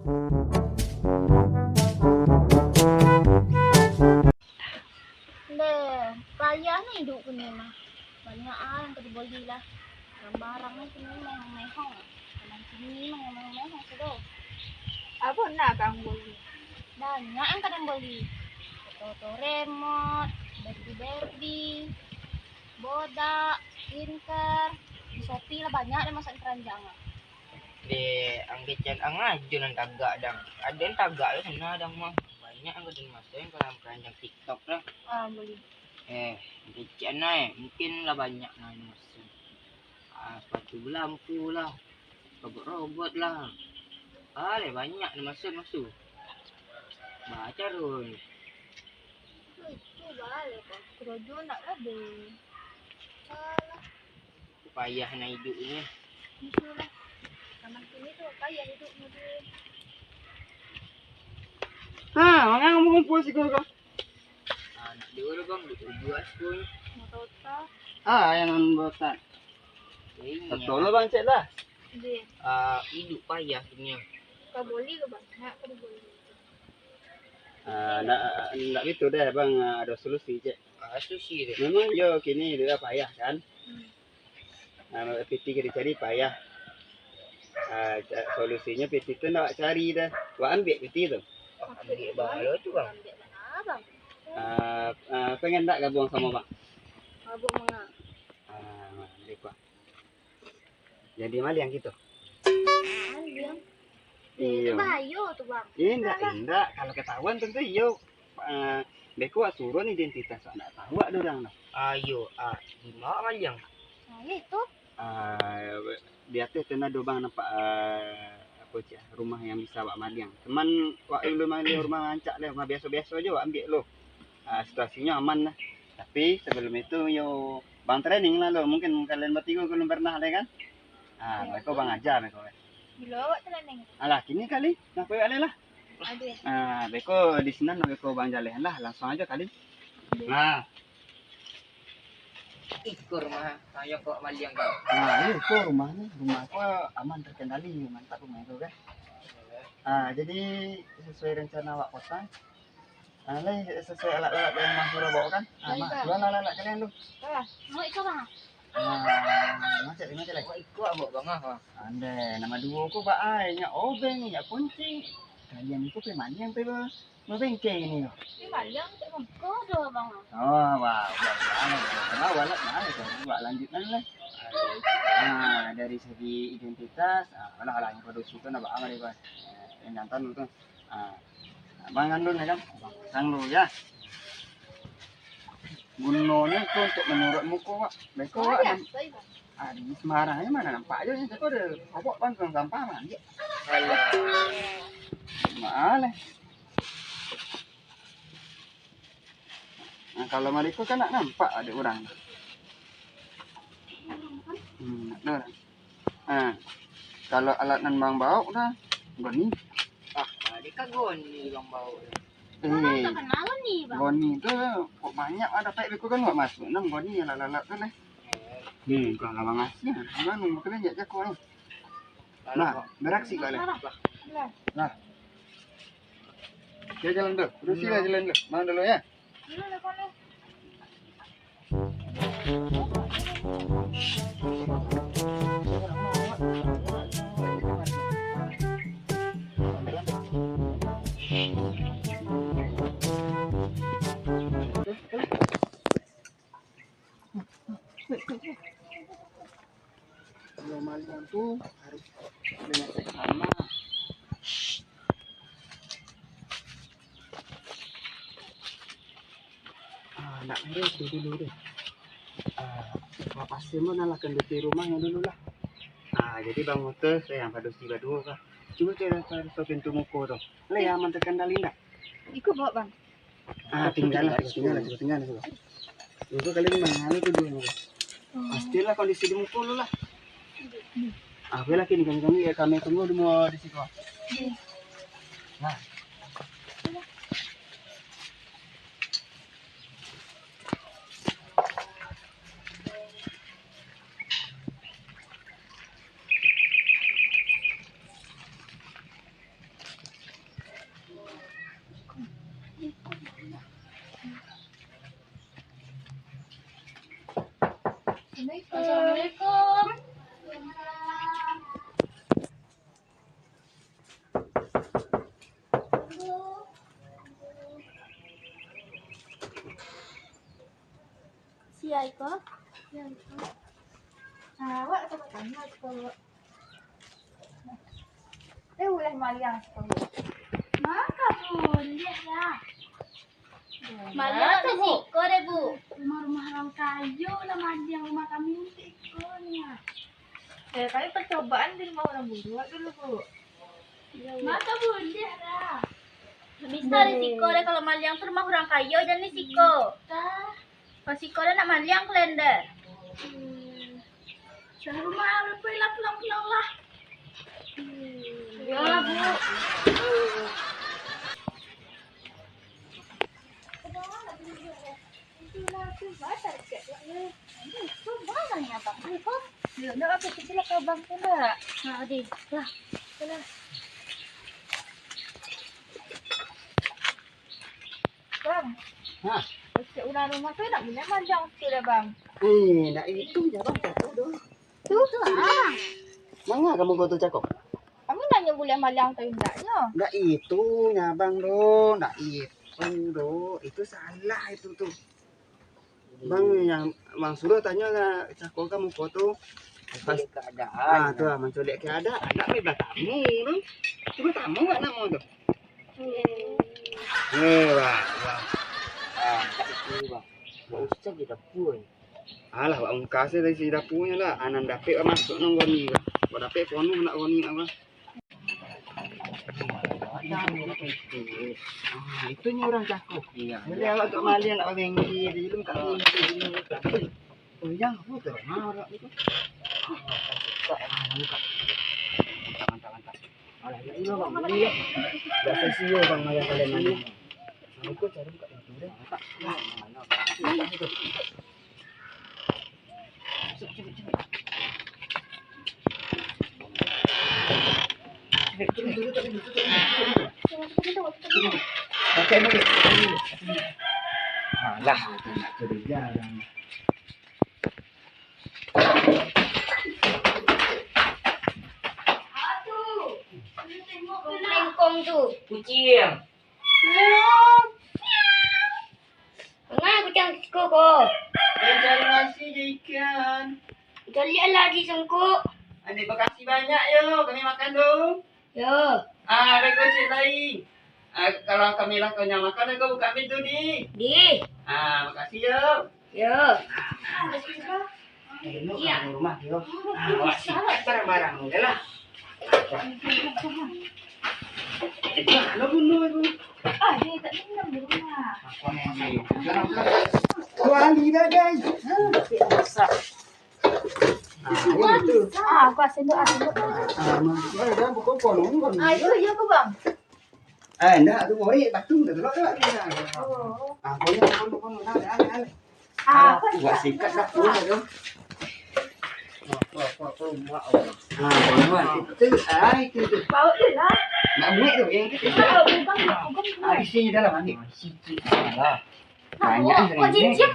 Deh, payah nih hidup ni mah. Banyak yang terboli lah. Barang ni kini mehong-mehong. Kanan sini mah yang mehong-mehong sudah. Apa nak kang beli? Banyak yang kadang beli. Foto remote, Barbie, bodak, skincare. Di Shopee lah banyak yang masuk keranjang. Di anggecan angajun ang tagak dang. Ada yang tagak lah sana dang mah. Banyak ang kadang masuk yang kalau keranjang TikTok lah. Beli. Anggecan mungkin lah banyak nah yang masuk. Sepatu lampu lah. Robot-robot lah. Banyak yang masuk. Baca run. Itu balik kok. Kerojo nak ada. Payah na hidup ni. Itulah. Kanan sini tuh payah hidupnya tuh. Mana ngumpul sih kau? Anak dia lah bang, dua pun. Motor Yang bosan. Betul lah bang, cek lah. dia. Hidup payah sebenarnya. Kau boleh ke bang? Nak kau boleh. Nggak gitu deh bang, ada solusi cek. Susi deh. Memang yo kini dia payah kan. PT kita cari payah. Solusinya PT itu nak cari dah. Wah ambil PT tu. Ambil balo tu bang. Ambil mana bang? Pengen tak gabung sama bang? Mabuk menga. Ambil jadi maliang gitu. Maliang. Iya. Bahaya tuh bang. Indah. Kalau ketahuan tentu iyo. Beko suruh identitas anak tahu ada orang. Ayo, di mana yang? Nah itu. Dia tuh kena dobang nampak apa cak rumah yang bisa wak maliang. Teman wak lu maliang rumah ancak lah, rumah biasa-biasa aja wak ambil lo. Situasinya aman lah. Tapi sebelum itu yo bang training lah lo. Mungkin kalian bertiga belum pernah lah kan? Mereka bang ajar mereka. Bila awak training? Alah kini kali nak koyak lah. Ada. Beko di sini nak beko bang jalan lah, langsung aja kali. Nah, Ikut rumah saya kok maliang kau. Itu rumahnya, rumahku aman terkendali, mantap rumah itu kan. Jadi sesuai rencana wak kota. Sesuai alat-alat yang Mas Surah bawa kan. Alat kalian lu. Mau ikut bang? Macet lagi. Kok ikut abok bang Ande, nama dua ku pak nya obeng, nya kuncing. Kalian itu pemanian pe bengkel ini. Ini maliang tak mengkau dah bang. Wah. Walat mana tu? Buat lanjutan lah. Dari segi identitas, alah yang produksi tu nak apa dia bang? Yang jantan tu. Bang andun ya kan? Sang lu ya. Gunanya tu untuk menurut muka pak. Beko pak. Di Semarang mana nampak aja ni. Tapi ada apa bang sampah mana? Malah. Kalau mereka kan nak nampak ada orang. Ada orang. Kalau alat nan bang bau dah, goni. Dia kan goni bang bau. Tak kenal ni bang. Goni tu kok banyak ada pakai beko kan buat masuk. Nam goni alat-alat tu lah. Kalau bang asnya, bang mungkin dia jago ni. Nah, beraksi kali. Nah. Kita jalan dulu. Terus sila jalan dulu. Mana dulu ya? Kalau malian tuh harus dengan seksama. Nak dulu deh. Pasti mau nalakan di rumahnya dulu lah. Jadi bang motor saya yang pada tiba dua kah. Coba cara pintu muka tu. Yang aman terkendali tak? Ikut bawa bang. Tinggal. Itu kali ini mana tu dulu. Pastilah kondisi di muka lu lah. Bela kini kami tunggu di situ. Nah. Assalamualaikum. Siya iko? Awak dapat tanya ko. Boleh maliang ko. Maka pun dia lah. Maliang tu siko deh bu. Rumah-rumah orang kayu lah maliang rumah kami untuk ikonnya. Kali percobaan di rumah orang berdua dulu bu. Maka pun dia lah. Bisa risiko deh kalau maliang tuh rumah orang kayu jangan risiko. Kalau siko deh nak maliang kalender. Saya rumah apa pulang lah. Ya lah bu. Nak apa kita ke bang tu nak? Nah, adik. Lah. Lah. Bang. Hah? Udah rumah tu nak punya manjang sudah bang. Nak itu je bang cakap tu. Tu ah. Mana kamu kau tu cakap? Kami nanya boleh malang tu indaknya. Nak itu nya bang do, nak itu do. Itu salah itu tuh. Bang yang bang suruh tanya cakap kamu kau tu. Pas keadaan. tuh menculik keadaan. Nak bebas tamu tu. Cuma tamu enggak nama tu. Wah. Tak itu bang. Gak usah kita pun. Alah, wak kasih dari si dapurnya lah. Anan dapet masuk nang goni. Kau dapet ponu nak goni apa? Itunya orang cakap. Iya. Jadi awak kat Mali nak bengki, dia belum kat sini. Oh, yang aku tu. Orang itu. Mantap. Alah, ini bang. Ini biasa sio bang Maya kalian mana. Aku cari kat itu dah. Mana? Pakai ni. Alah, nak kerja dah. Lengkong tu. Kucing. Enggak kucing koko. Yang cari nasi je ikan. Kali lagi sengkuk. Adik makasih banyak yo, kami makan dong. Yo. Rego cik lain. Kalau kami lah kau makan, kau buka pintu ni. Di. Makasih yo. Yo. Lu kat rumah yo. Awak sikat barang-barang je lah. Lo bunuh tu. Dia tak tinggal di rumah. Aku ni. Kuali dah guys. Masak. Itu. Aku sendok. Dah buka kolong kan. Iya ke bang? Enggak tu ngori batu dah telok dah. Oh. Kono dah. Apa Buat sikat dah tu tu. Itu. Bau dia lah. Nak buat tu yang kita. Bukan. Di sini dalam ni. Sikit lah. Oh, jinjing.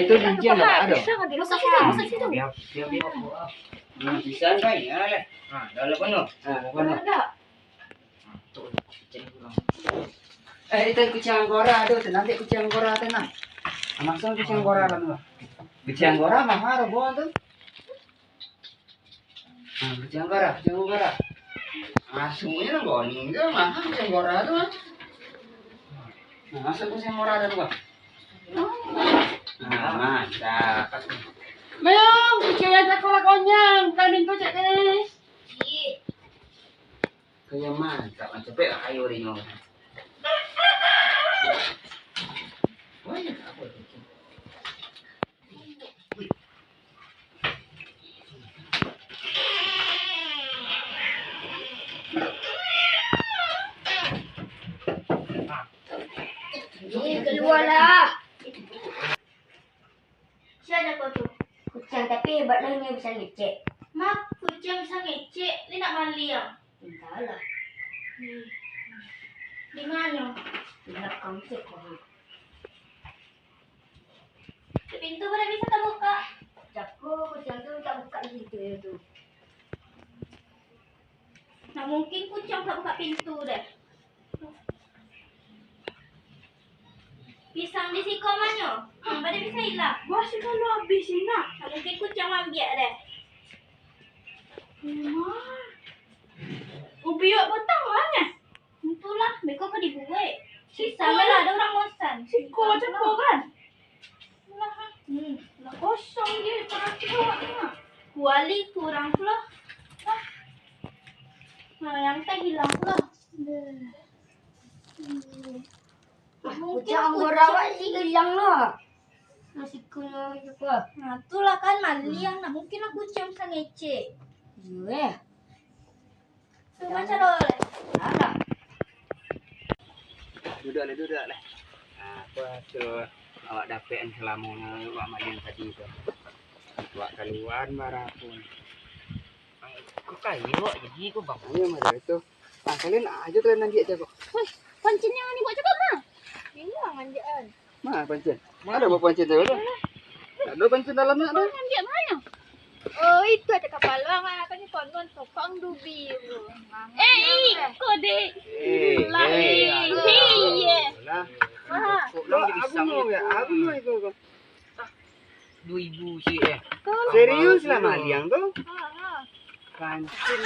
Itu jinjing dah ada. Masak situ. Biar. Bisa kan? Ada. Dah lah penuh. Mana? Ada. Itu kucing anggora ada, nanti kucing anggora tenang. Maksud kucing anggora kan? Kucing anggora mahal boh tu. Kucing anggora. Semuanya nak goni ke mahal kucing anggora tu. Masuk kucing anggora ada tu. Mantap. Memang kucing yang sekolah konyang, kalian tu cak guys. Kaya mantap, cepet ayo ringo. Keluarlah. Siapa kau tu? Kucing tapi hebatlah ini bisa ngecek. Mak, kucing bisa ngecek. Ini nak mandi ya? Entahlah. Di mana? Di belakang sekolah. Pintu mana bisa terbuka? Jago. Oh, kucing tu tak buka pintu ya tu. Nah, mungkin kucing tak buka pintu deh. Pisang di siko mana? Pada bisa hilang. Masih kalau habis ini nak. Nah, mungkin kucing ambil deh. Ubi yuk potong mana? Itulah, mereka kau dibuat. Pisang lah ada orang bosan. Siko cepat kan? Lah kosong dia peraturan. Kuali kurang pula. Nah, yang teh hilang pula. Kucing berawak sih hilang lah. Nasi kuno juga. Nah, itulah kan maliang. Nah, mungkin aku kucing bisa ngecek. Iya. Tu macam boleh. Ada. Duduk lah. Apa tu awak dapat selama awak main tadi tu. Awak keluar marah pun. Kau kaya wak jadi kau bang. Ini macam itu. Kalian aja tu nanti aja kok. Pancin yang ni buat cakap mah. Hilang anjaan. Mana pancen? Ada buat pancen tu? Ada pancen dalamnya ada. Ambil mana? Oh, itu ada kapal bang. Kan ni kon-kon sokong dubi. Kau dek. Lah. Aku mau ya. Aku mau itu. 2,000 sih Serius lah maliang tu. Pancen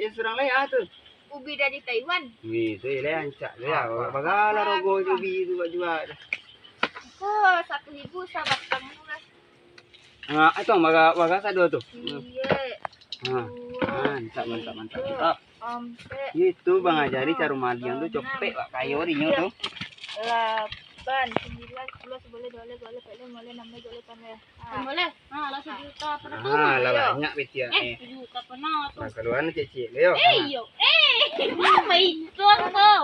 yang surang lain tu. Ubi dari Taiwan. Wih, tu lah ancak dia. Bagalah rogo ubi tu buat jual. Oh, 1,000 sahabat kamu lah. Itu baga satu tu. Iya. Mantap. Sampai Itu bang ajari cara maliang tu copek pak kayu rinyo tu. 8, 9, 10, 11, 12, 13, 14, 15, 16, 17. Boleh? Lah 1 juta pernah tu. Lah banyak betia. 1 juta pernah tu. Keluar cek leo. Apa itu kau?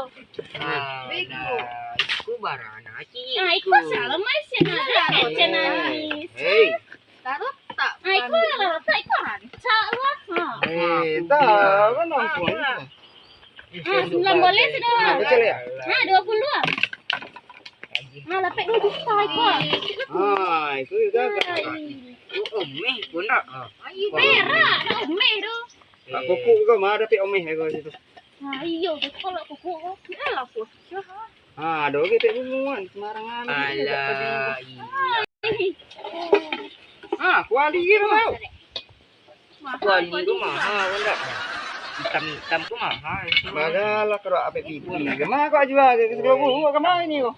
Iku barana cik. Iku salah masih ada nangis. Hei. Taruh tak? Iku lah, tak iku hancak lah. Tak, kan nampak. 9 boleh sudah. Betul ya? 20 lah. Lapik 2 juta iku. Itu juga. Omeh pun nak. Perak nak umeh tu. Kuku kau mah ada pe omeh kau situ. Iyo, kalau kuku kau. Lah bocah. Ada lagi pe bunguan semarangan. Alah. Kuali gitu tau. Kuali tu mahal pun tak. Hitam tu mahal. Bagalah kalau apa pipi. Kemana kau jual ke sebelah kau kemana ni kau?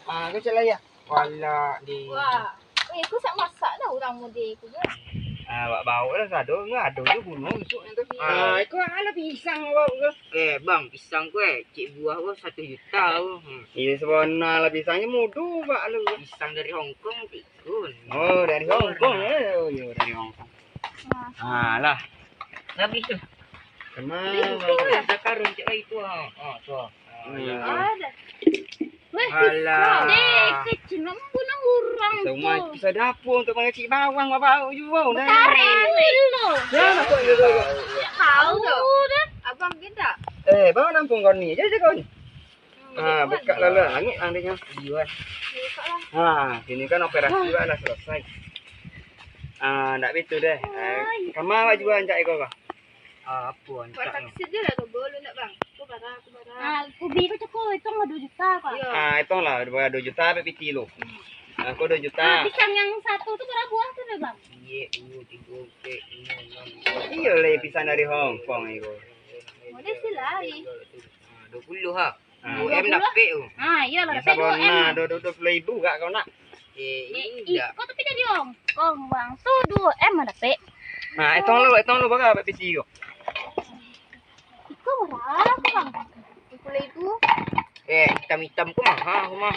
Kau cek lah ya. Wala di. Wah, aku sak masak dah orang model aku kan. Wak bau lah sado ngado tu gunung esok tu. Kau ala pisang bau ke? Bang, pisang ku cik buah ku 1 juta ku. Iya sebenarnya lah pisangnya mudu pak lu. Pisang dari Hong Kong tikun. Oh dari Hong Kong ya. Oh iya dari Hong Kong. Lah. Habis tu. Kemana? Ada karun cik lagi tu. Tu. Ada. Weh, Alah. dek kecil nak bunuh orang Semua tu. pisau dapur untuk mengecik bawang bau juga. Tarik lu. Jangan kau itu. Tahu dah. Abang kita. Bawa nampung kau ni. Jadi kau ni. Buka lalu langit nantinya. Iya. Sini kan operasi juga dah selesai. Tak betul deh. Kamu awak jual anjak kau kah? Apa Buat antak ni? taksi dia lah kau boleh nak bang. Aku barang. Ubi kau cakap itu nggak 2 juta kok. Itu lah 2 juta sampai piti lo. Aku 2 juta. Pisang yang satu tu berapa buah tu deh bang? Iya, 3, 4, 5, 6. Iya le pisang dari Hong Kong itu. Boleh silai. 20 ha. 20 M dapat tu. Iya lah. Ya sabona 20.000 gak kau nak? Tidak. Kau tapi dari Hong Kong bang. Tu 2 M ada pe. Itu lu baga sampai piti kau. Itu berapa bang? 20.000. Hitam-hitam ku mahal aku mah.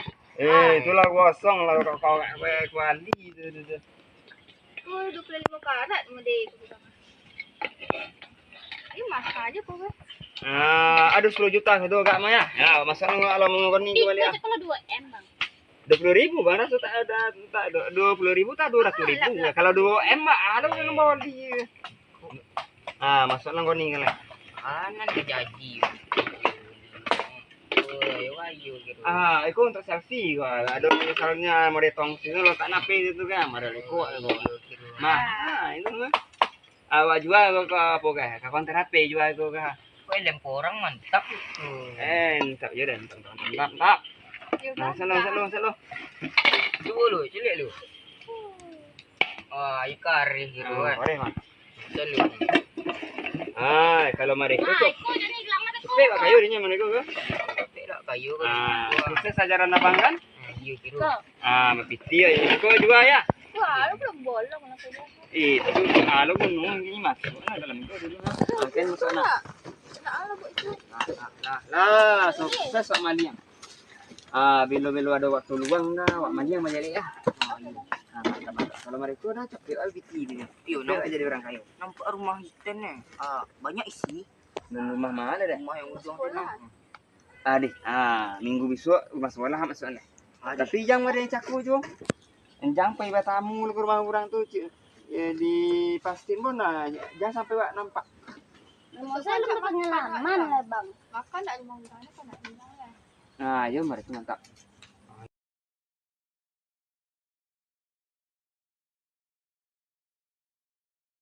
Itulah kosong lah kau gak kuali tu. Tu 25 karat model tu bang. Ini mahal aja kau kan? Ada 10 juta satu gak mah ya. Ya masa lu kalau mau ni Itu balik. kalau 2 M bang. 20.000 bang rasa tak ada 20.000 tak 200.000 ya. Kalau 2 M ada yang bawa di. Masuk nang kau ni kan. Anan dia jadi. Ayo gitu. Itu untuk selfie gua. Ada misalnya mau ditong sini lo tak nape itu kan, ada itu. Mah, itu mah. Awak jual ke apa kah? Ke konter HP jual ke kah? Kue lempo orang mantap. Entah ya dan mantap. Nah, selo. Coba lu, cilik lu. Oh, ikari gitu kan. Boleh, Mas. Selu. Kalau mereka Ah, tuh ikut jadi gelang ada cepet pak kayu dinya mereka ke. Tidak kayu kan. Sukses ajaran abang kan? Iya gitu. Mapiti ya. Kau juga ya? Wah, lu belum bolong nak saya. Itu lo pun ini masuk dalam itu dulu. Makan masuk nak. Nak lu buat itu. Lah, sukses Wak Maliang. Bilo ada waktu luang dah, Wak Maliang menjadi ya. Mantap. Kalau mereka dah cepet LPT dia. Cepet jadi orang kaya. Nampak rumah hitam ni. Banyak isi. Dan rumah mana dah? Rumah yang ujung tu lah. Adik, minggu besok rumah sekolah masuk ni. Tapi yang ada yang cakup je. Jangan pergi tamu ke rumah orang tu. Dipastiin pun jangan sampai Wak nampak. Saya lu pengalaman lah bang. Makan tak rumah orang kan nak tinggal. Ya mereka mantap.